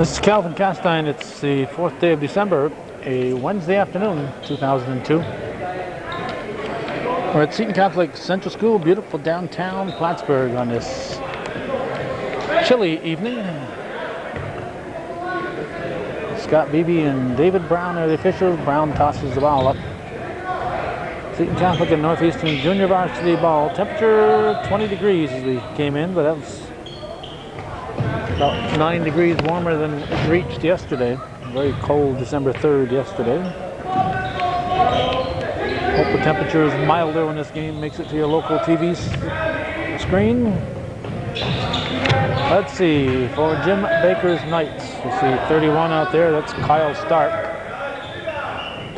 This is Calvin Castine. It's the 4th day of December, a Wednesday afternoon, 2002. We're at Seton Catholic Central School, beautiful downtown Plattsburgh on this chilly evening. Scott Beebe and David Brown are the officials. Brown tosses the ball up. Seton Catholic and Northeastern Junior Varsity ball. Temperature 20 degrees as we came in, but that was about 9 degrees warmer than it reached yesterday. Very cold December 3rd yesterday. Hope the temperature is milder when this game makes it to your local TV screen. Let's see, for Jim Baker's Knights, we see 31 out there, that's Kyle Stark.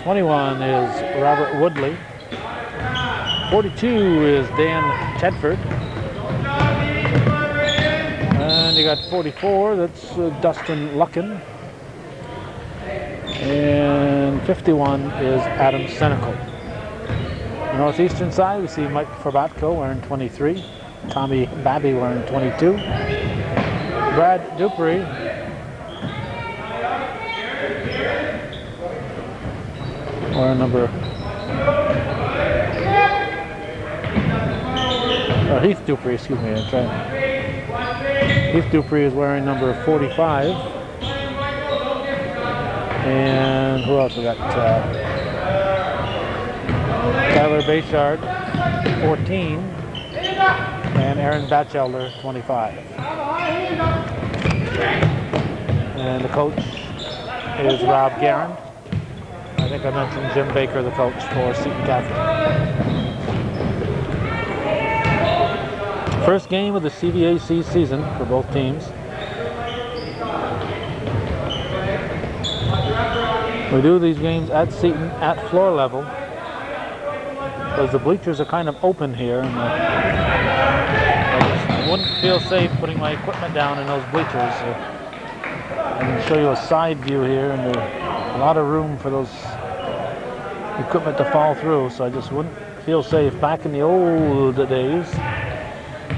21 is Robert Woodley. 42 is Dan Tedford. And you got 44, that's Dustin Luckin. And 51 is Adam Senecal. The Northeastern side, we see Mike Forbatko wearing 23. Tommy Babby wearing 22. Brad Dupree. Wearing number... Heath Dupree, excuse me, I'm trying. Heath Dupree is wearing number 45. And who else we got? Tyler Bayshard, 14. And Aaron Batchelder, 25. And the coach is Rob Guerin. I think I mentioned Jim Baker, the coach for Seton Catholic. First game of the CVAC season for both teams. We do these games at Seton at floor level because the bleachers are kind of open here, and I just wouldn't feel safe putting my equipment down in those bleachers. I can show you a side view here, and there's a lot of room for those equipment to fall through, so I just wouldn't feel safe. Back in the old days,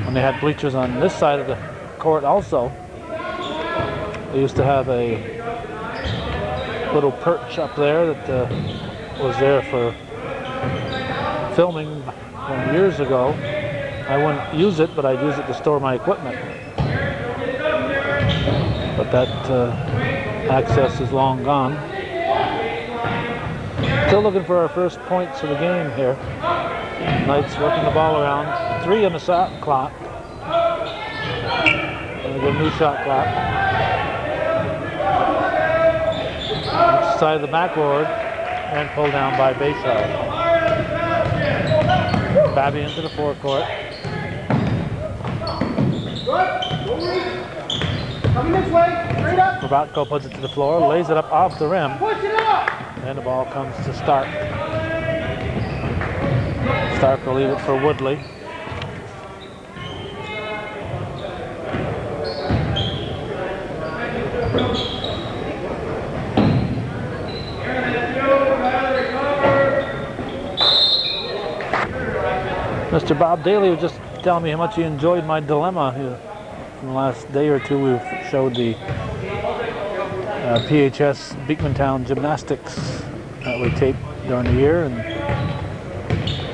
when they had bleachers on this side of the court also, they used to have a little perch up there that was there for filming from years ago. I wouldn't use it, but I'd use it to store my equipment. But that access is long gone. Still looking for our first points of the game here. Knights working the ball around. 3 on the shot clock. And we get a new shot clock. Each side of the backboard and pulled down by Bayshard. Babby into the forecourt. Forbatko puts it to the floor, lays it up off the rim. And the ball comes to Stark. Stark will leave it for Woodley. Mr. Bob Daly was just telling me how much he enjoyed my dilemma here. From the last day or two, we've showed the PHS Beekmantown gymnastics that we taped during the year, and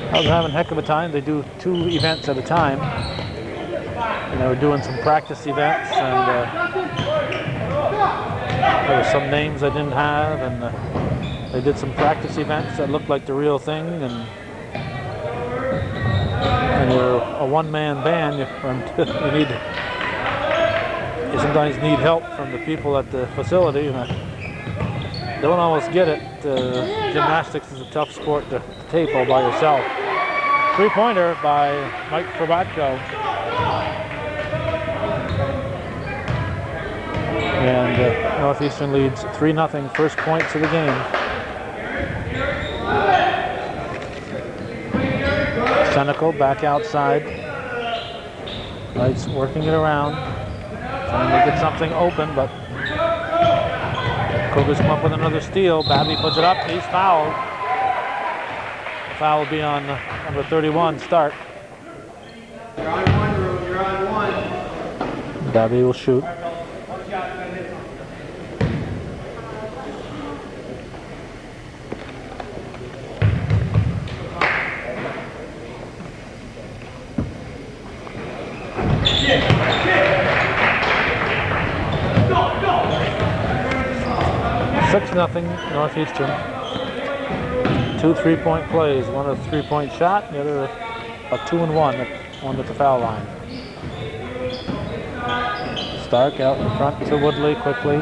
I was having a heck of a time. They do 2 events at a time, and they were doing some practice events, and there were some names I didn't have, and they did some practice events that looked like the real thing, and you're a one-man band, you sometimes need help from the people at the facility, and I don't always get it. Gymnastics is a tough sport to tape all by yourself. 3-pointer by Mike Forbatko. And Northeastern leads 3-0, first points of the game. Senecal back outside. Knights working it around. Trying to get something open, but Cougars come up with another steal. Babby puts it up, he's fouled. The foul will be on number 31, Stark. You're on one, Drew, you're on one. Babby will shoot. 6-0 Northeastern. 2 3-point plays. One a 3-point shot, the other a 2-1, one at the foul line. Stark out in front to Woodley quickly.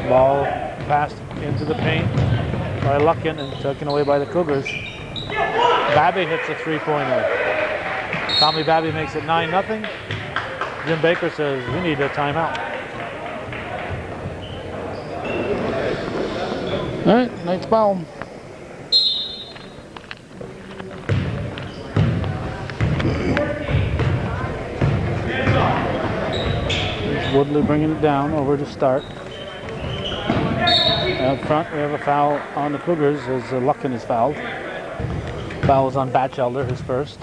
Ball passed into the paint by Luckin and taken away by the Cougars. Babby hits a 3-pointer. Tommy Babby makes it 9-0. Jim Baker says, we need a timeout. All right, Knights ball. Woodley bringing it down over to Stark. Out front, we have a foul on the Cougars as Luckin is fouled. Foul is on Batchelder, his first.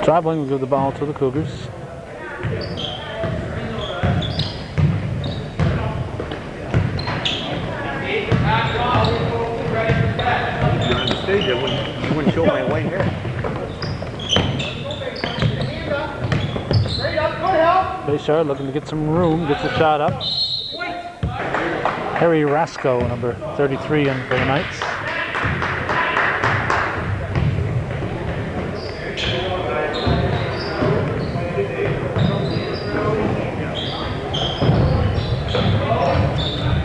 Traveling will give the ball to the Cougars. You're on the stage, I wouldn't show my white hair. Bayshard looking to get some room, gets a shot up. Harry Rasco, number 33 in for the Knights.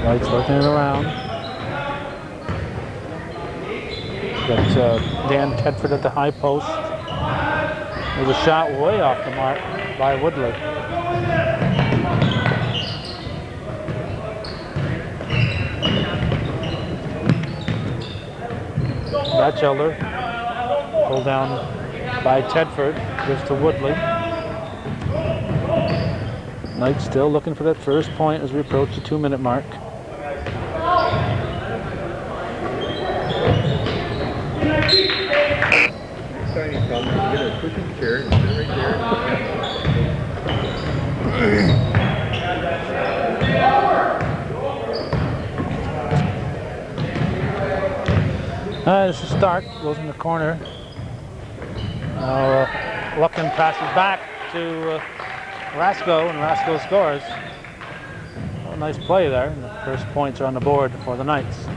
Knights working it around. Got Dan Tedford at the high post. There's a shot way off the mark by Woodley. Batchelder pulled down by Tedford, gives to Woodley. Knights still looking for that first point as we approach the 2-minute mark. Exciting fun. You get a cushion chair and sit right there. This is Stark, goes in the corner. Now Luckin passes back to Rasco, and Rasco scores. Oh, nice play there. And the first points are on the board for the Knights.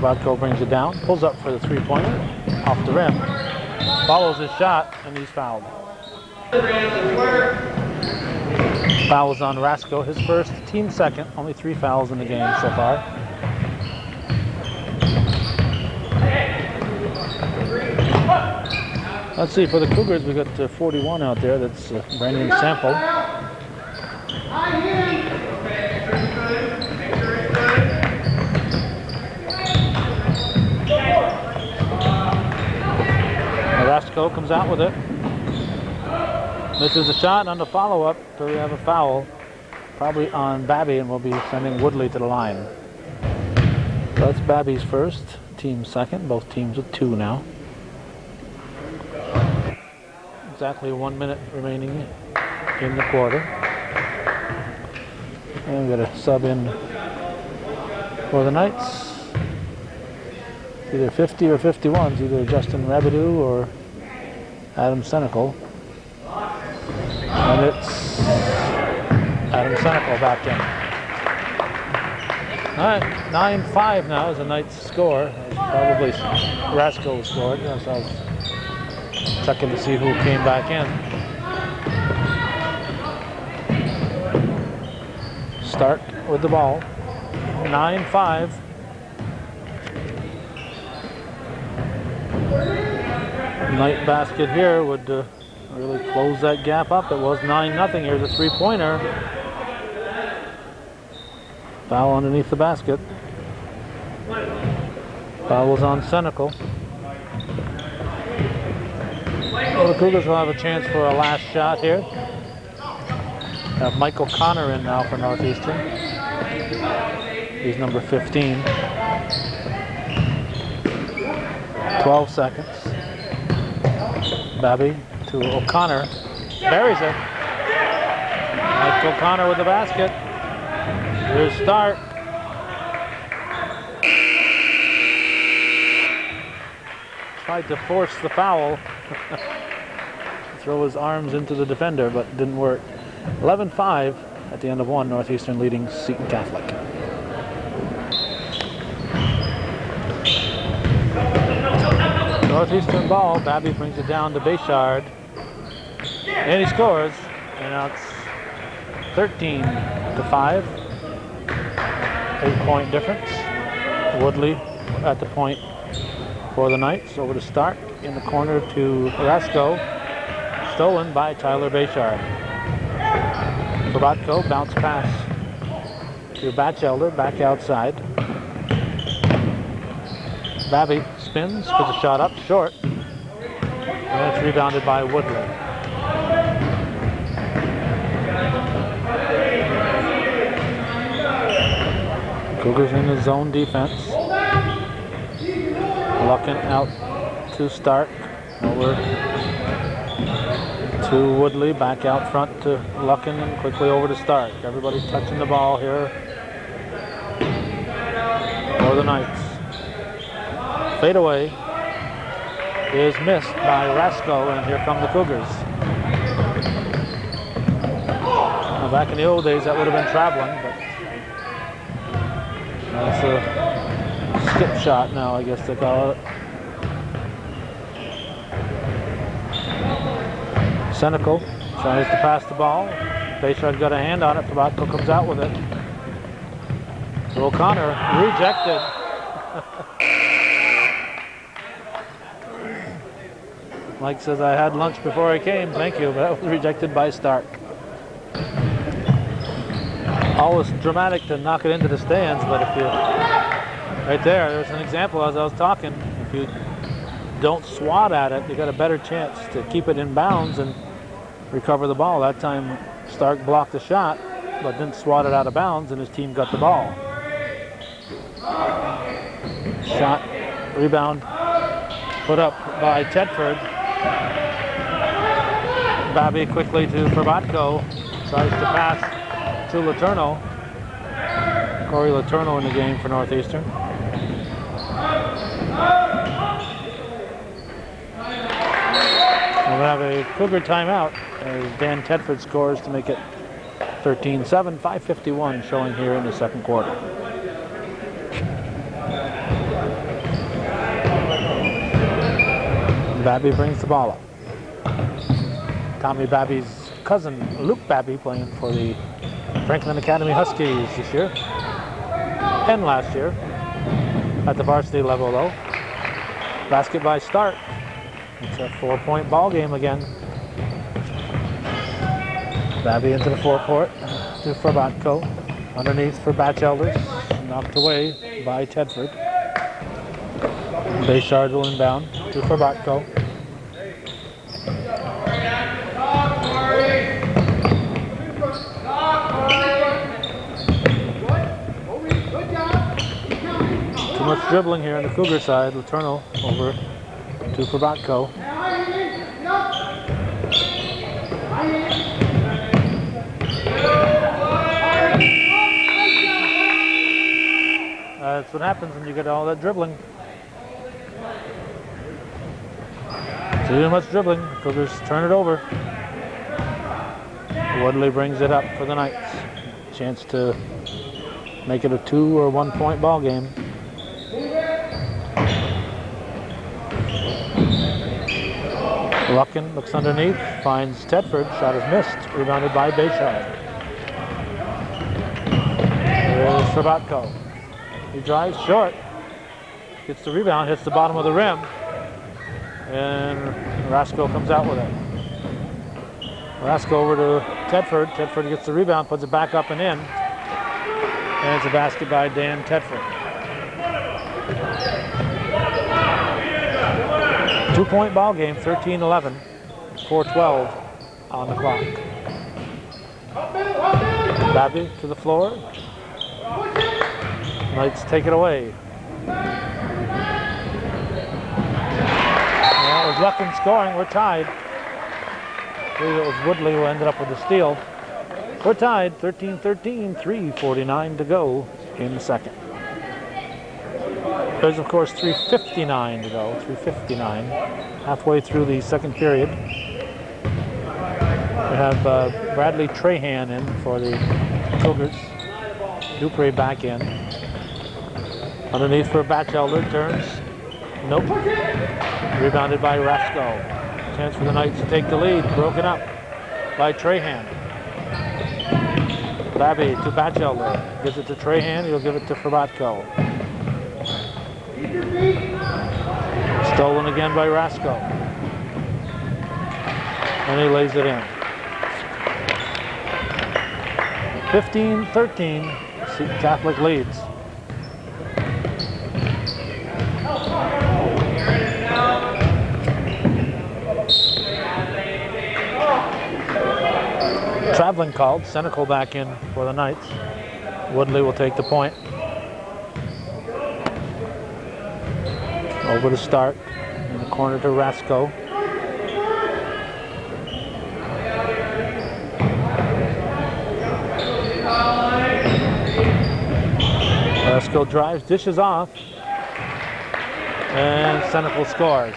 Bodko brings it down, pulls up for the 3-pointer, off the rim. Follows his shot, and he's fouled. Fouls on Rasco, his first, team second. Only 3 fouls in the game so far. Let's see, for the Cougars, we got 41 out there. That's Brandon Sample. Rasco comes out with it. Misses a shot on the follow-up, so we have a foul. Probably on Babby, and we'll be sending Woodley to the line. So that's Babby's first, team second. Both teams with 2 now. Exactly 1 minute remaining in the quarter. And we got a sub in for the Knights. Either 50 or 51s, either Justin Rabideau or Adam Senecal. And it's Adam Senecal back in. All right, 9-5 now is the Knights score. Probably Rasco scored. Yes, I was checking to see who came back in. Stark with the ball. 9-5. Knight basket here would really close that gap up. It was 9-0. Here's a 3-pointer. Foul underneath the basket. Foul was on Senecal. Well, the Cougars will have a chance for a last shot here. Have Michael Connor in now for Northeastern. He's number 15. 12 seconds. Babby to O'Connor. Buries it. Mike O'Connor with the basket. Here's Stark. tried to force the foul. Throw his arms into the defender, but didn't work. 11-5 at the end of one, Northeastern leading Seton Catholic. Northeastern ball, Babby brings it down to Bayshard, and he scores, and now it's 13-5, 8-point difference. Woodley at the point for the Knights, over to Stark, in the corner to Rasco, stolen by Tyler Bayshard. Probatko, bounce pass to Batchelder, back outside. Babby spins, puts a shot up, short, and it's rebounded by Woodley. Cougars in the zone defense. Luckin out to Stark, over to Woodley, back out front to Luckin, and quickly over to Stark. Everybody touching the ball here for the Knights. Fadeaway is missed by Rasco, and here come the Cougars. Now, back in the old days, that would have been traveling, but that's a skip shot now, I guess they call it. Senecal tries to pass the ball. Bayshard got a hand on it. Probatko comes out with it. So O'Connor rejected. Mike says, I had lunch before I came, thank you, but that was rejected by Stark. Always dramatic to knock it into the stands, but if you, right there's an example as I was talking, if you don't swat at it, you got a better chance to keep it in bounds and recover the ball. That time Stark blocked the shot, but didn't swat it out of bounds, and his team got the ball. Shot, rebound, put up by Tedford. Babby quickly to Probatko, tries to pass to Letourneau. Corey Letourneau in the game for Northeastern. We'll have a Cougar timeout as Dan Tedford scores to make it 13-7, 5:51 showing here in the second quarter. Babby brings the ball up. Tommy Babby's cousin, Luke Babby, playing for the Franklin Academy Huskies this year and last year at the varsity level, though. Basket by Stark. It's a 4-point ball game again. Babby into the forecourt to Probatko. Underneath for Batchelder. Knocked away by Tedford. Bayshard will inbound to Probatko. Too much dribbling here on the Cougar side. Letourneau over to Probatko. That's what happens when you get all that dribbling. Too much dribbling. Cougars turn it over. Woodley brings it up for the Knights. Chance to make it a 2 or 1 point ball game. Luckin looks underneath, finds Tedford. Shot is missed. Rebounded by Bayshard. There's Probatko. He drives short. Gets the rebound, hits the bottom of the rim. And Rasco comes out with it. Rasco over to Tedford. Tedford gets the rebound, puts it back up and in. And it's a basket by Dan Tedford. 2-point ball game, 13-11, 4:12 on the clock. Babby to the floor. Knights take it away. Well, with Luckin scoring, we're tied. I believe it was Woodley who ended up with the steal. We're tied, 13-13, 3:49 to go in the second. There's, of course, 3:59 to go. 3:59. Halfway through the second period. We have Bradley Trahan in for the Cougars. Dupree back in. Underneath for Batchelder. Turns. Nope. Rebounded by Rasco. Chance for the Knights to take the lead. Broken up by Trahan. Babby to Batchelder. Gives it to Trahan. He'll give it to Frabatko. Stolen again by Rasco. And he lays it in. 15-13. Seton Catholic leads. Traveling called. Senecal back in for the Knights. Woodley will take the point. Over to start. In the corner to Rasco. Rasco drives, dishes off. And Senecal scores.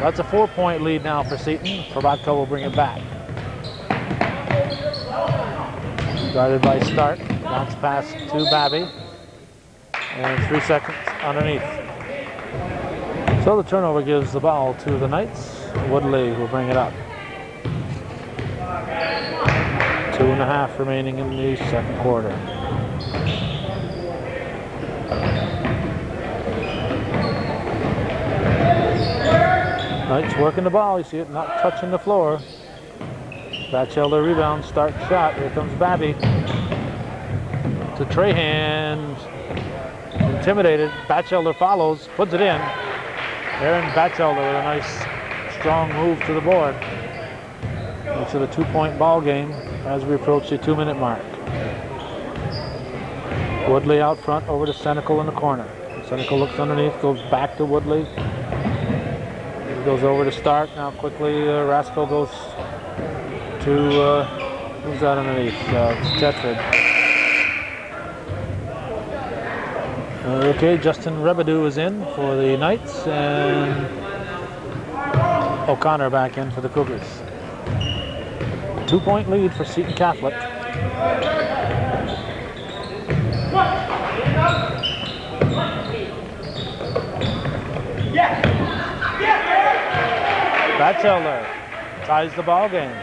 That's a 4-point lead now for Seton. Frabatko will bring it back. Guarded by Stark. Bounce pass to Babby. And 3 seconds underneath. So the turnover gives the ball to the Knights. Woodley will bring it up. 2.5 remaining in the second quarter. Knights working the ball. You see it not touching the floor. Batchelder rebound, Stark shot. Here comes Babby. To Trahan. Intimidated. Batchelder follows, puts it in. Aaron Batchelder with a nice, strong move to the board. Makes it a 2-point ball game as we approach the 2-minute mark. Woodley out front, over to Senecal in the corner. Senecal looks underneath, goes back to Woodley. He goes over to Stark. Now quickly, Rasco goes to, who's that underneath? Tetford. Okay, Justin Rebedu is in for the Knights, and O'Connor back in for the Cougars. 2-point lead for Seton Catholic. Batchelder ties the ball game.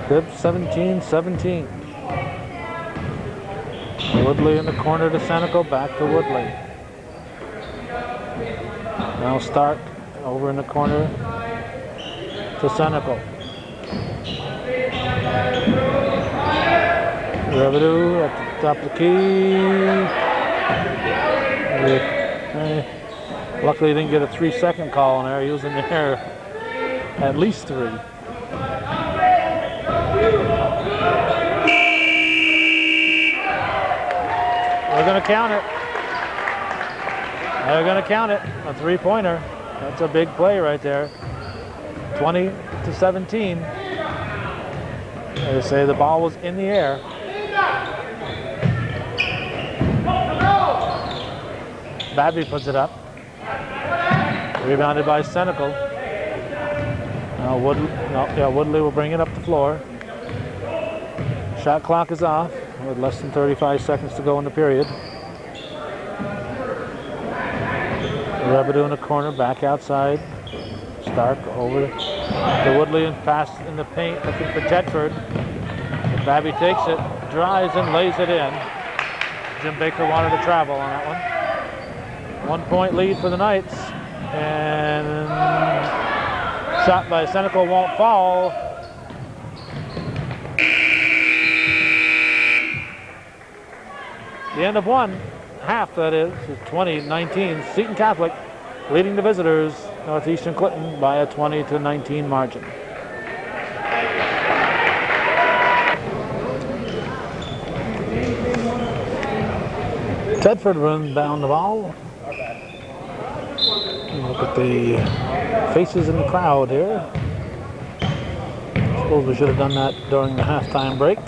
Good, 17-17. Woodley in the corner to Senecal, back to Woodley. Now Stark over in the corner to Senecal. Rebedu at the top of the key. Luckily he didn't get a 3-second call in there. He was in there at least 3. They're going to count it. They're going to count it. A 3-pointer. That's a big play right there. 20-17. They say the ball was in the air. Babby puts it up. Rebounded by Senecal. Now Woodley will bring it up the floor. Shot clock is off with less than 35 seconds to go in the period. Rebedu in the corner, back outside. Stark over to Woodley and pass in the paint, looking for Tedford. Babby takes it, drives and lays it in. Jim Baker wanted to travel on that one. 1-point lead for the Knights. And shot by Senecal won't fall. The end of one half, that is 20-19. Seton Catholic leading the visitors, Northeastern Clinton, by a 20-19 margin. Tedford runs down the ball. Look at the faces in the crowd here. Suppose we should have done that during the halftime break.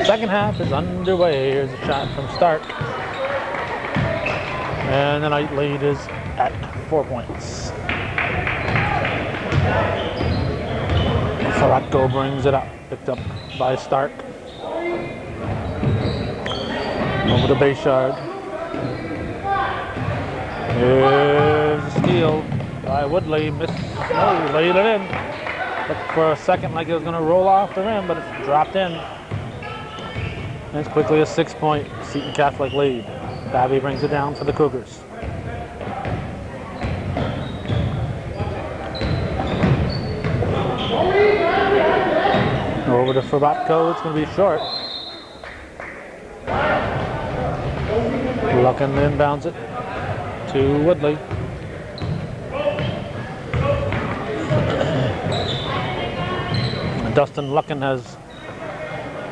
Second half is underway. Here's a shot from Stark. And the Knight lead is at 4 points. Saratko brings it up. Picked up by Stark. Over to Bayshard. Here's a steal by Woodley. Missed. No, he laid it in. Looked for a second like it was going to roll off the rim, but it's dropped in. And it's quickly a 6-point Seton Catholic lead. Babby brings it down for the Cougars. Over to Forbatko. It's going to be short. Luckin inbounds it to Woodley. Dustin Luckin has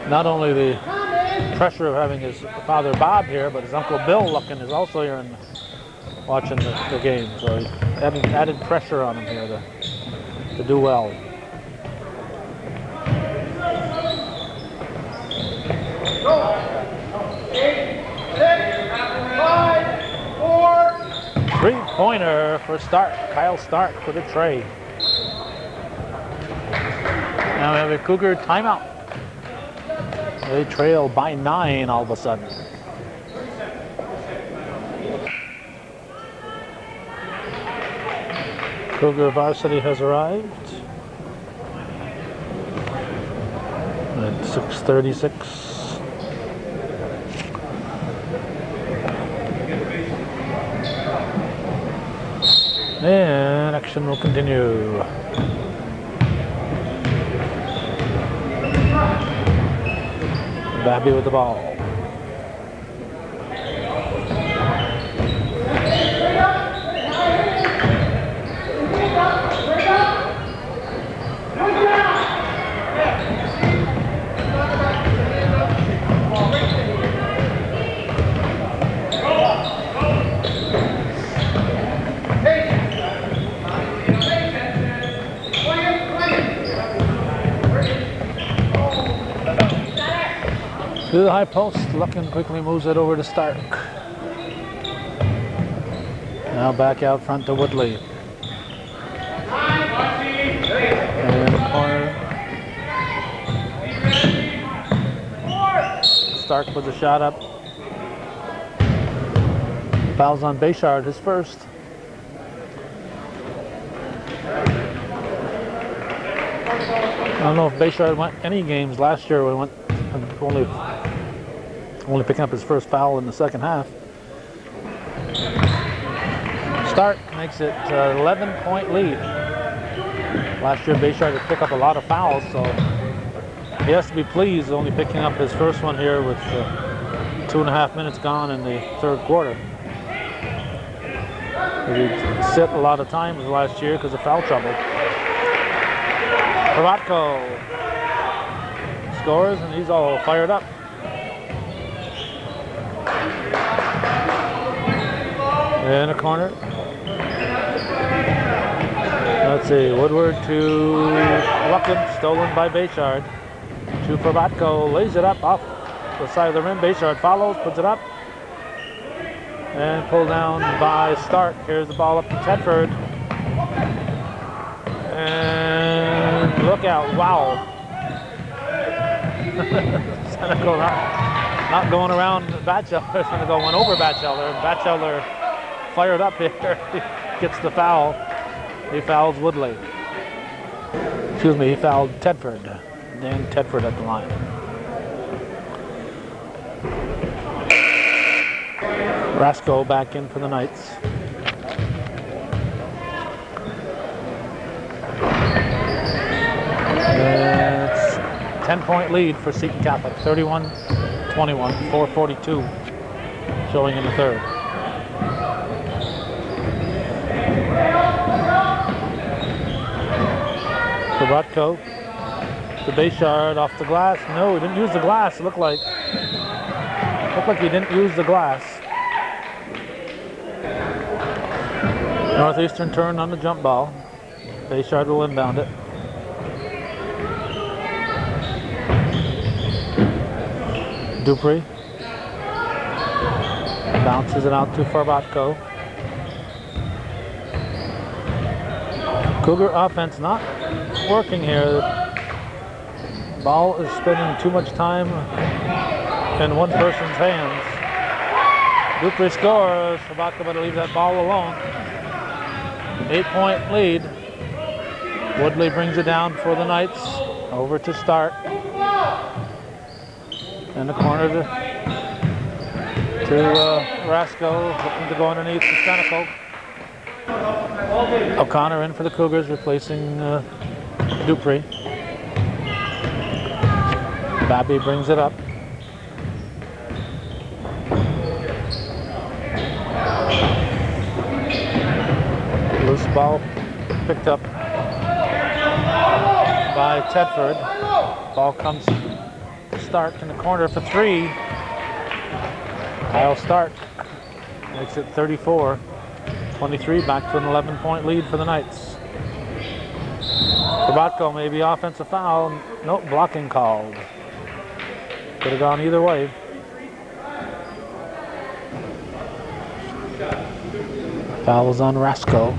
not only the pressure of having his father Bob here, but his uncle Bill Luckin is also here and watching the game. So he added pressure on him here to do well. Three-pointer for Stark. Kyle Stark with a tray. Now we have a Cougar timeout. They trail by 9 all of a sudden. Cougar varsity has arrived at 6:36. And action will continue. Babby with the ball. To the high post, Luckin quickly moves it over to Stark. Now back out front to Woodley. And the corner. Stark with the shot up. Fouls on Bayshard, his first. I don't know if Bayshard went any games last year. We went only picking up his first foul in the second half. Stark makes it an 11-point lead. Last year, Bayshard had picked up a lot of fouls, so he has to be pleased only picking up his first one here with 2.5 minutes gone in the third quarter. He sit a lot of times last year because of foul trouble. Forbatko scores, and he's all fired up. In a corner. Let's see, Woodward to Luckin, stolen by Bayshard. To Forbatko, lays it up off the side of the rim. Bayshard follows, puts it up. And pulled down by Stark. Here's the ball up to Tedford. And look out, wow. Seneca not going around Batchelder, it's going to go one over Batchelder. Batchelder fired up here. He gets the foul. He fouls Woodley. Excuse me, he fouled Tedford. Dan Tedford at the line. Rasco back in for the Knights. It's 10-point lead for Seton Catholic. 31-21, 4:42 showing in the third. Forbatko to Bayshard off the glass. No, he didn't use the glass. It looked like he didn't use the glass. Northeastern turn on the jump ball. Bayshard will inbound it. Dupree. Bounces it out to Farbatko. Cougar offense not working here. The ball is spending too much time in one person's hands. Dupree scores. Farbatko better leave that ball alone. 8-point lead. Woodley brings it down for the Knights. Over to start. In the corner to Rasco, looking to go underneath to Senecal. O'Connor in for the Cougars, replacing Dupree. Babby brings it up. Loose ball picked up by Tedford. Ball comes to Stark in the corner for three. Kyle Stark makes it 34-23, back to an 11-point lead for the Knights. Farbatko, maybe offensive foul. Nope, blocking called. Could have gone either way. Foul was on Rasco.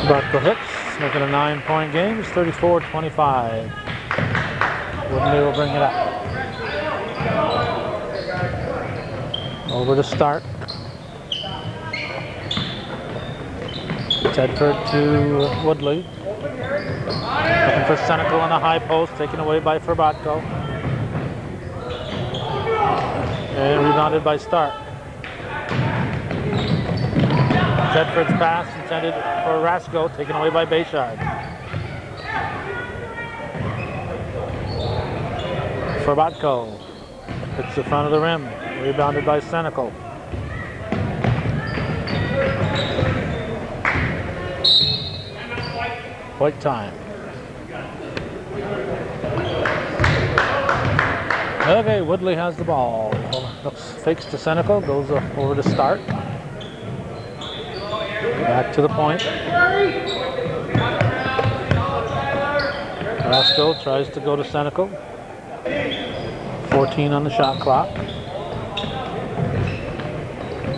Farbatko hits, making a 9-point game. It's 34-25. Woodley will bring it up. Over to Stark. Tedford to Woodley. Looking for Senecal on a high post, taken away by Farbatko. And rebounded by Stark. Tedford's pass intended for Rasco, taken away by Bayshard. Farbatko hits the front of the rim, rebounded by Senecal. White time. Okay, Woodley has the ball. Looks, fakes to Senecal, goes over to Stark. Back to the point. Rasco tries to go to Senecal. 14 on the shot clock.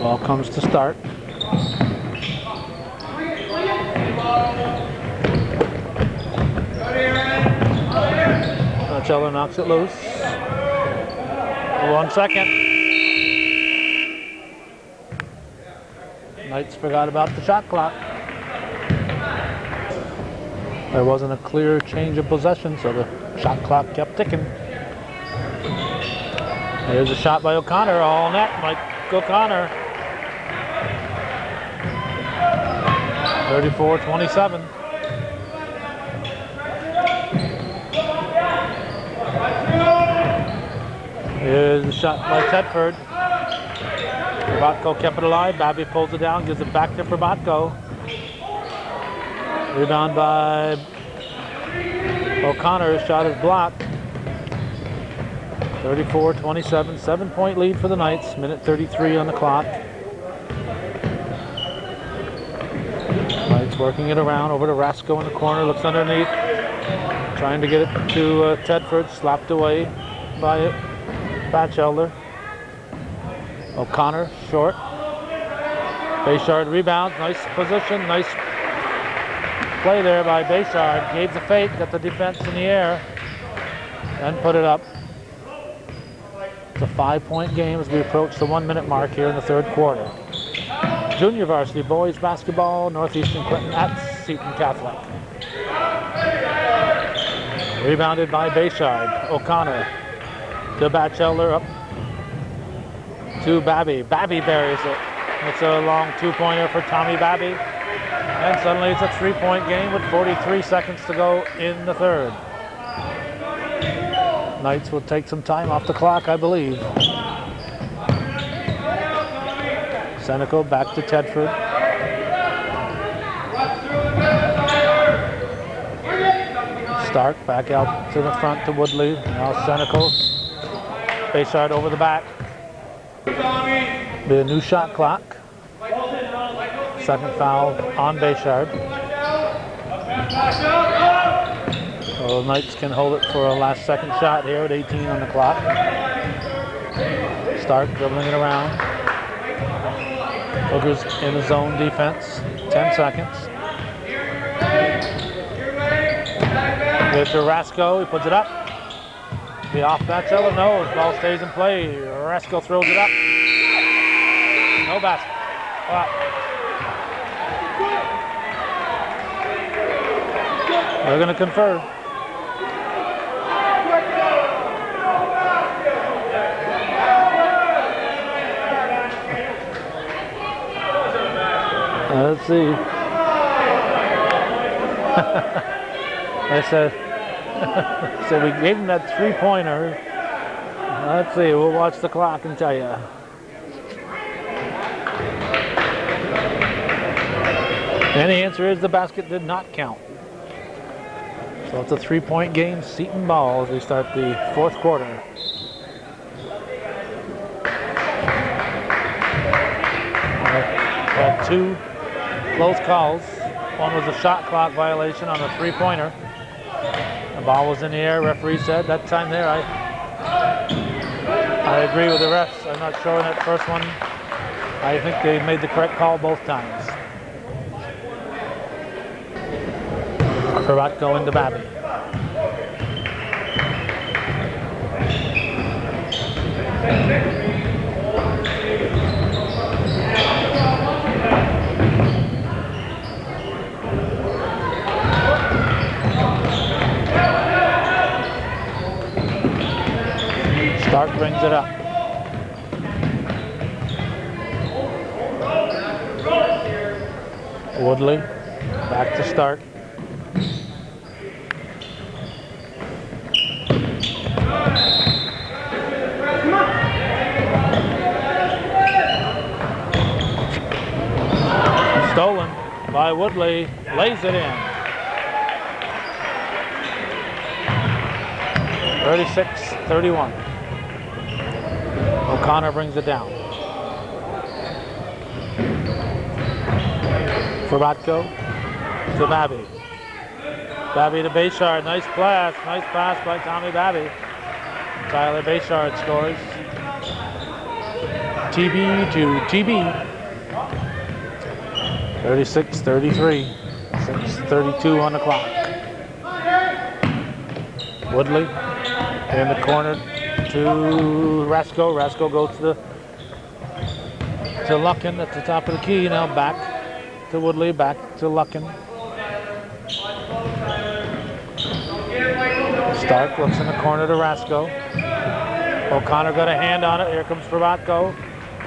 Ball comes to Stark. Marcello knocks it loose. 1 second. Knights forgot about the shot clock. There wasn't a clear change of possession, so the shot clock kept ticking. Here's a shot by O'Connor, all net, Mike O'Connor. 34-27. Here's a shot by Tedford. Farbatko kept it alive. Babby pulls it down, gives it back to Farbatko. Rebound by O'Connor. Shot is blocked. 34-27. 7-point lead for the Knights. Minute 33 on the clock. Knights working it around. Over to Rasco in the corner. Looks underneath. Trying to get it to Tedford. Slapped away by Batchelder. O'Connor short. Bayshard rebounds. Nice position. Nice play there by Bayshard. Gave the fake. Got the defense in the air. And put it up. It's a 5-point game as we approach the 1-minute mark here in the third quarter. Junior varsity boys basketball. Northeastern Clinton at Seton Catholic. Rebounded by Bayshard. O'Connor to Batchelder, up to Babby. Babby buries it. It's a long 2-pointer for Tommy Babby. And suddenly it's a 3-point game with 43 seconds to go in the third. Knights will take some time off the clock, I believe. Senecal back to Tedford. Stark back out to the front to Woodley. Now Senecal. Bayshard over the back. Be a new shot clock. Second foul on Bayshard. So the Knights can hold it for a last second shot here at 18 on the clock. Stark dribbling it around. Cougars in the zone defense. 10 seconds. With Rasco, he puts it up. The off match, no, the ball stays in play. Rasco throws it up. No basket. They're going to confer. Let's see. I said, so we gave him that three-pointer. Let's see, we'll watch the clock and tell you. And the answer is the basket did not count. So it's a three-point game, Seton ball as we start the fourth quarter. Had two close calls. One was a shot clock violation on a three-pointer. The ball was in the air, referee said. That time there, I agree with the refs. I'm not sure in that first one. I think they made the correct call both times. Ferratko into Babby. Stark brings it up. Woodley back to Stark. Stolen by Woodley, lays it in. 36-31. O'Connor brings it down. Ferratko to Babby. Babby to Bayshard, nice pass by Tommy Babby. Tyler Bayshard scores. TB to TB. 36-33, 6:32 on the clock. Woodley in the corner to Rasco. Rasco goes to Luckin at the top of the key. Now back to Woodley, back to Luckin. Stark looks in the corner to Rasco. O'Connor got a hand on it. Here comes Ferratko.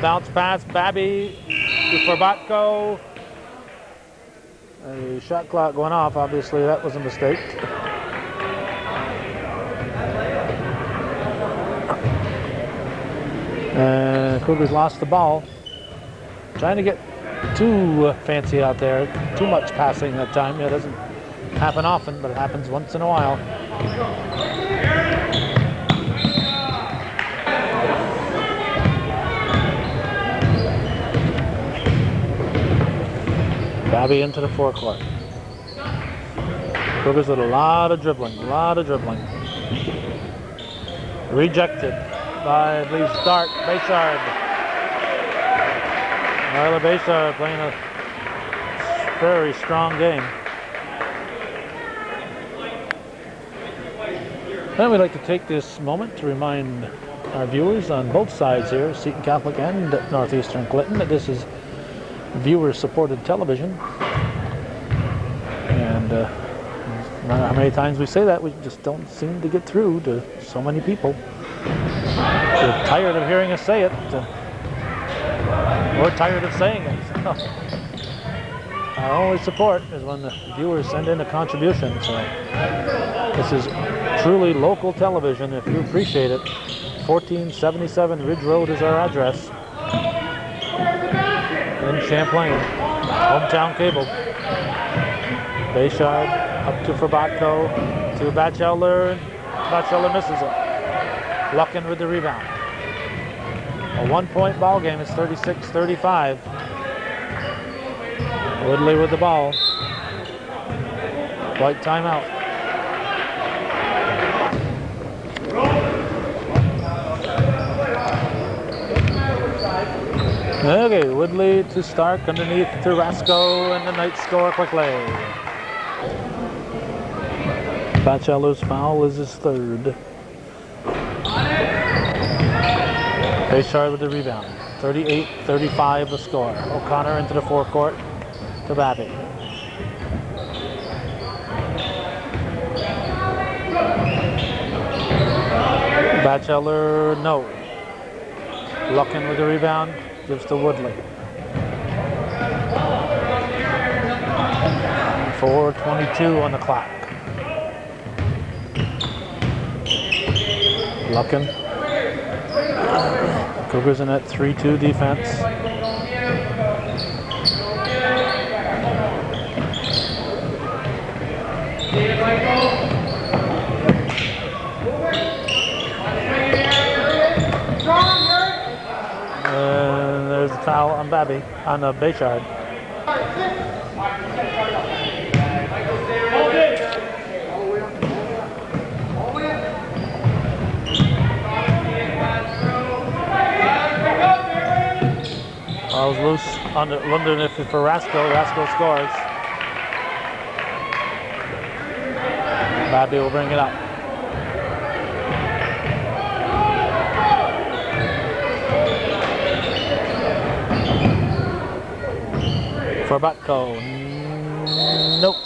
Bounce pass, Babby to Ferratko. A shot clock going off. Obviously, that was a mistake. And Cougars lost the ball. Trying to get too fancy out there. Too much passing that time. It doesn't happen often, but it happens once in a while. Babby into the forecourt. Cougars with a lot of dribbling. Rejected by, I believe, Stark. Bayshard. Tyler Bayshard playing a very strong game. Then we'd like to take this moment to remind our viewers on both sides here, Seton Catholic and Northeastern Clinton, that this is viewer-supported television. And no matter how many times we say that, we just don't seem to get through to so many people. They're tired of hearing us say it. We're tired of saying it. So our only support is when the viewers send in a contribution. So this is truly local television. If you appreciate it, 1477 Ridge Road is our address. In Champlain, hometown cable. Bayshard Up to Frabatko, to Batchelder. Batchelder misses it. Luckin with the rebound. A 1-point ball game. It's 36-35. Woodley with the ball. White timeout. Okay, Woodley to Stark underneath to Rasco, and the Knights score quickly. Batchelder's foul is his third. Bayshard with the rebound. 38-35 the score. O'Connor into the forecourt to Babby. Batchelder, no. Luckin with the rebound, gives to Woodley. 4:22 on the clock. Luckin. Cougars in that 3-2 defense. And there's a foul on Babby, on Bayshard. Ball's loose on the London if for Rasco. Rasco scores. Babby will bring it up. For Butko. Nope.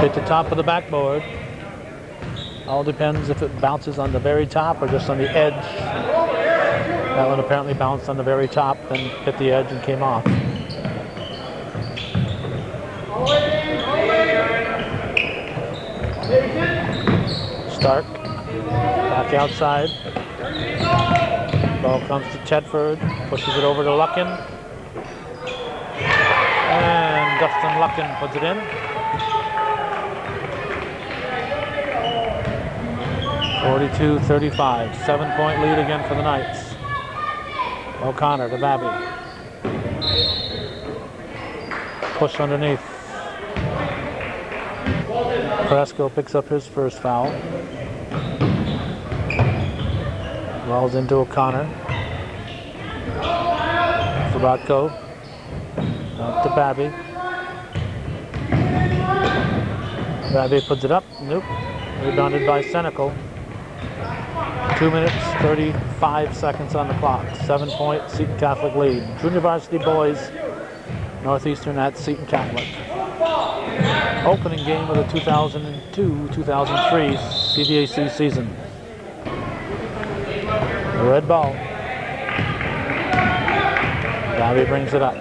Hit the top of the backboard. All depends if it bounces on the very top or just on the edge. That one apparently bounced on the very top, then hit the edge and came off. Stark, back outside. Ball comes to Tedford, pushes it over to Luckin. And Dustin Luckin puts it in. 42-35, 7-point lead again for the Knights. O'Connor to Babby. Push underneath. Carrasco picks up his first foul. Ball's into O'Connor. Frabatko. Up to Babby. Babby puts it up. Nope. Rebounded by Senecal. 2 minutes, 35 seconds on the clock. 7-point Seton Catholic lead. Junior varsity boys, Northeastern at Seton Catholic. Opening game of the 2002-2003 CVAC season. The red ball. Babby brings it up.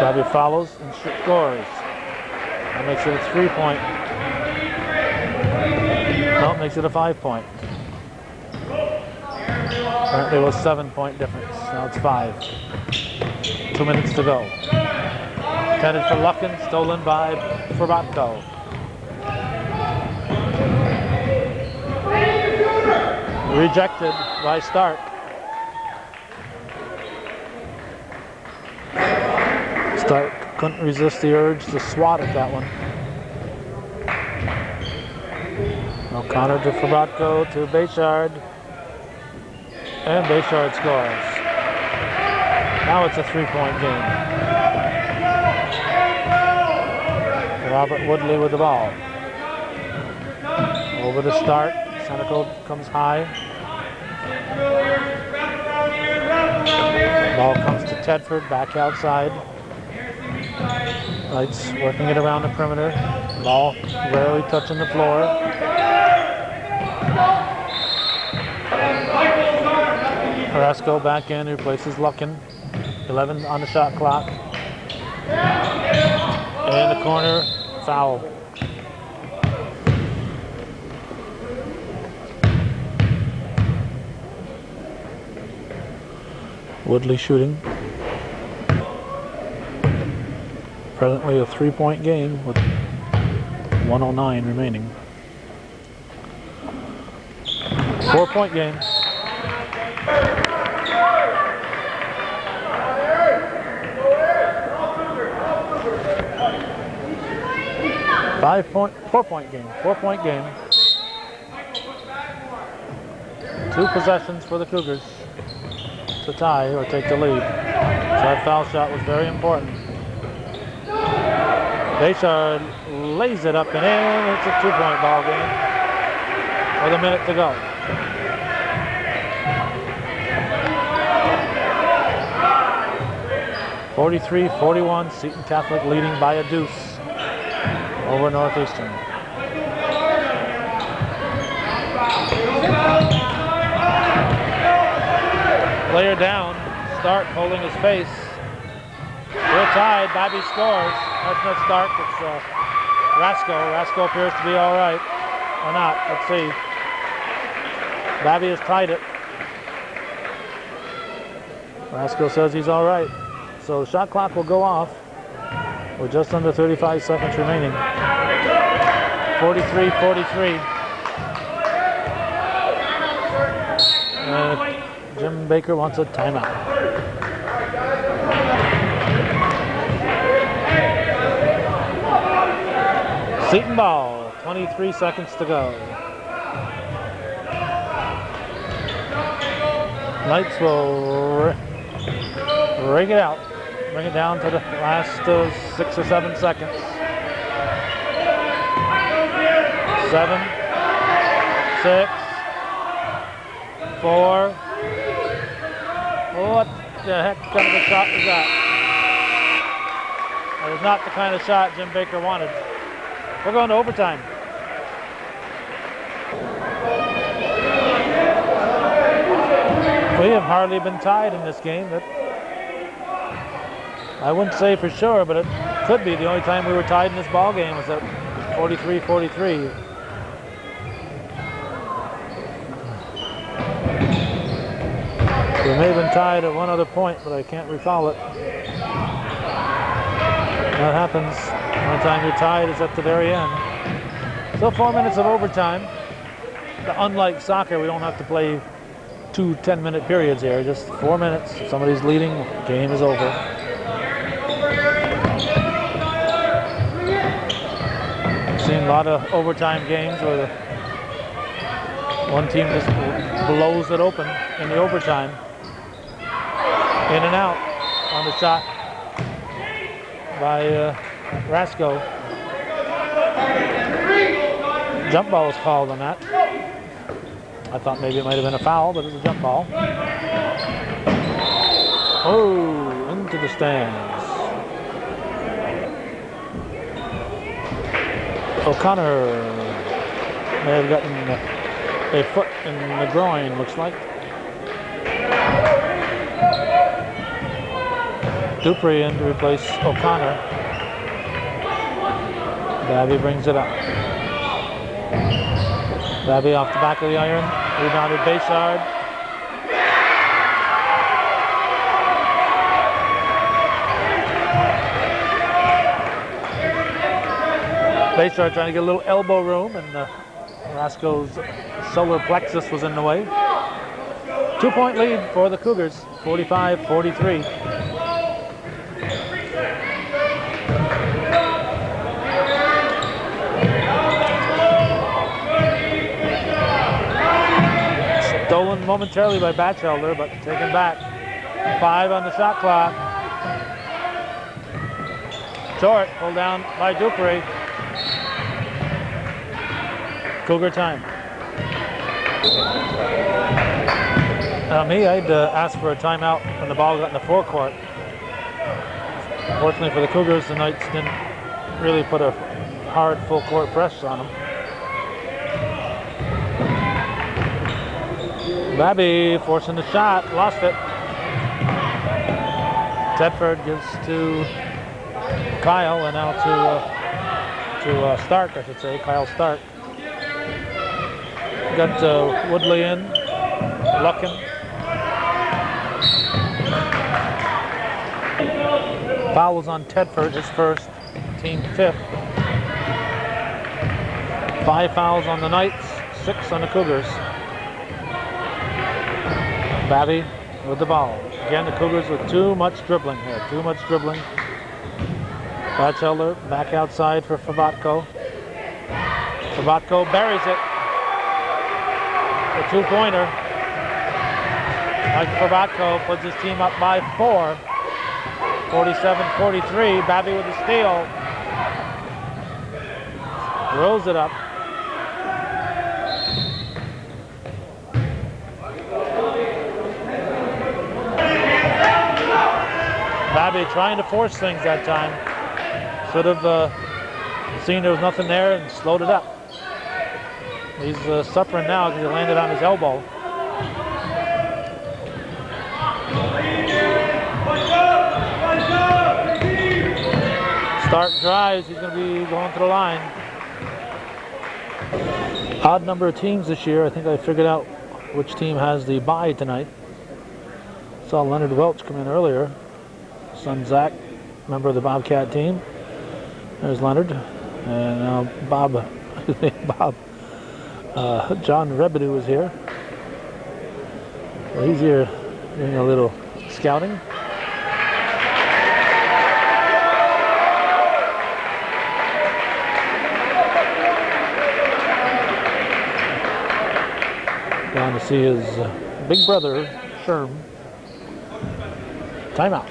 Babby follows and scores. That makes it a 3-point. No, it makes it a 5-point. Apparently it was 7-point difference. Now it's 5. 2 minutes to go. Intended for Luckin, stolen by Frabatko. Rejected by Stark. Stark couldn't resist the urge to swat at that one. O'Connor to Frabatko to Bayshard. And Bayshard scores. Now it's a 3-point game. Robert Woodley with the ball. Over to Stark. Senecal comes high. Ball comes to Tedford, back outside. Knights working it around the perimeter. Ball rarely touching the floor. Carrasco back in, replaces Luckin. 11 on the shot clock. In the corner, foul. Woodley shooting. Presently a 3-point game with 1:09 remaining. 4-point game. Four-point game. 4-point game. 2 possessions for the Cougars to tie or take the lead. So that foul shot was very important. Bayshard lays it up and in. It's a 2-point ball game with a minute to go. (43-41), Seton Catholic leading by a deuce over Northeastern. Player down, Stark holding his face. We're tied, Babby scores. That's not Stark, it's Rasko. Rasko appears to be all right, or not, let's see. Babby has tied it. Rasko says he's all right. So the shot clock will go off with just under 35 seconds remaining. 43-43. Jim Baker wants a timeout. Seton ball, 23 seconds to go. Knights will rig it out. Bring it down to the last 6 or 7 seconds. 7, 6, 4. What the heck kind of a shot was that? That was not the kind of shot Jim Baker wanted. We're going to overtime. We have hardly been tied in this game, but I wouldn't say for sure, but it could be. The only time we were tied in this ball game was at 43-43. We may have been tied at one other point, but I can't recall it. That happens. The only time you're tied is at the very end. So 4 minutes of overtime. Unlike soccer, we don't have to play 2 10-minute periods here. Just 4 minutes. If somebody's leading, game is over. I've seen a lot of overtime games where the one team just blows it open in the overtime. In and out on the shot by Rasko. Jump ball was called on that. I thought maybe it might have been a foul, but it was a jump ball. Oh, into the stands. O'Connor may have gotten a foot in the groin, looks like. Dupree in to replace O'Connor. Babby brings it up. Babby off the back of the iron. Rebounded Bayshard. Bayshard trying to get a little elbow room, and Rasko's solar plexus was in the way. 2-point lead for the Cougars, 45-43. Stolen momentarily by Batchelder, but taken back. 5 on the shot clock. Short, pulled down by Dupree. Cougar time. I'd asked for a timeout when the ball got in the forecourt. Fortunately for the Cougars, the Knights didn't really put a hard full court press on them. Babby forcing the shot, lost it. Tedford gives to Kyle, and now to Stark, I should say, Kyle Stark. Got Woodley in, Luckin. Foul was on Tedford, his first, team 5th. 5 fouls on the Knights, 6 on the Cougars. Babby with the ball. Again, the Cougars with too much dribbling here, too much dribbling. Batchelder back outside for Fabatko. Fabatko buries it. The 2-pointer. Mike Fabatko puts his team up by 4. 47-43. Babby with the steal. Rolls it up. Babby trying to force things that time. Should have seen there was nothing there and slowed it up. He's suffering now because he landed on his elbow. Start drives, he's going to be going to the line. Odd number of teams this year. I think I figured out which team has the bye tonight. Saw Leonard Welch come in earlier. Son Zach, member of the Bobcat team. There's Leonard. And now John Rebidu is here. So he's here doing a little scouting. Down to see his big brother, Sherm. Timeout.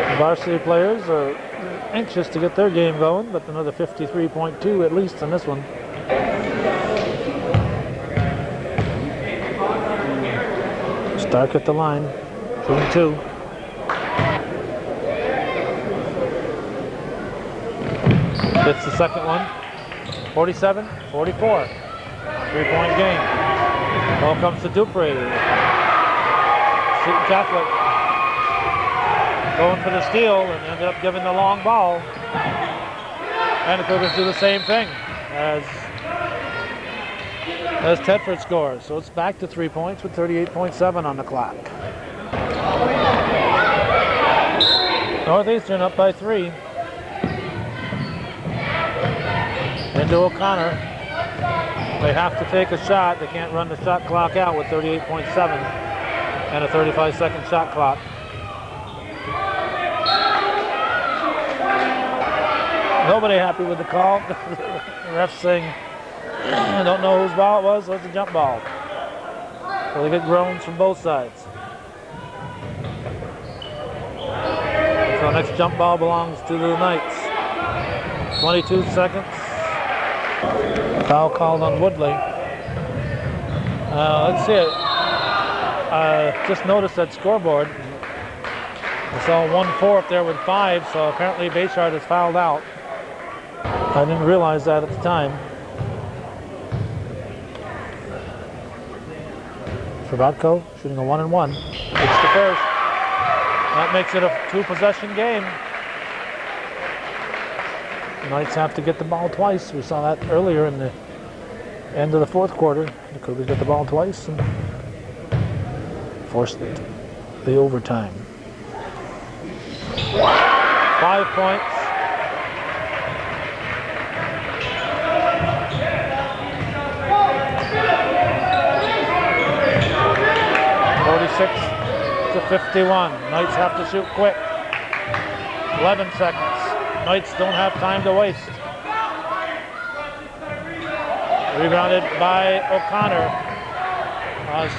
The varsity players are anxious to get their game going, but another 53.2 at least on this one. Stark at the line, shooting 2. Hits the second one. 47-44. 3-point game. Ball comes to Dupree. Seton Catholic going for the steal and ended up giving the long ball. And the Cougars do the same thing as Tedford scores. So it's back to 3 points with 38.7 on the clock. Northeastern up by 3. Into O'Connor. They have to take a shot. They can't run the shot clock out with 38.7 and a 35-second shot clock. Nobody happy with the call. The ref's saying, I don't know whose ball it was, so it's a jump ball. So they get groans from both sides. So next jump ball belongs to the Knights. 22 seconds. Foul called on Woodley. Let's see it. Just noticed that scoreboard. I saw 1-4 up there with 5, so apparently Bayshard has fouled out. I didn't realize that at the time. Fabatko shooting a 1-and-1. It's the first. That makes it a 2-possession game. The Knights have to get the ball twice. We saw that earlier in the end of the 4th quarter. The Cougars get the ball twice and forced the overtime. 5 points. To 51. Knights have to shoot quick. 11 seconds. Knights don't have time to waste. Rebounded by O'Connor.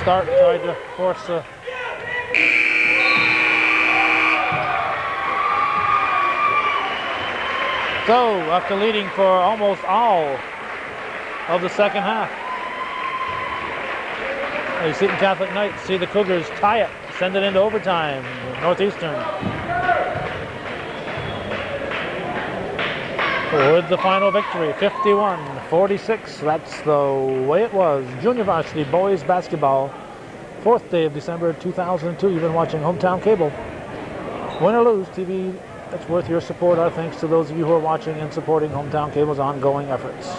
Stark tried to force a... So, after leading for almost all of the second half, the Seton Catholic Knights see the Cougars tie it, send it into overtime. Northeastern with the final victory, 51-46. That's the way it was. Junior varsity boys basketball, 4th day of December 2002. You've been watching Hometown Cable. Win or lose, TV that's worth your support. Our thanks to those of you who are watching and supporting Hometown Cable's ongoing efforts.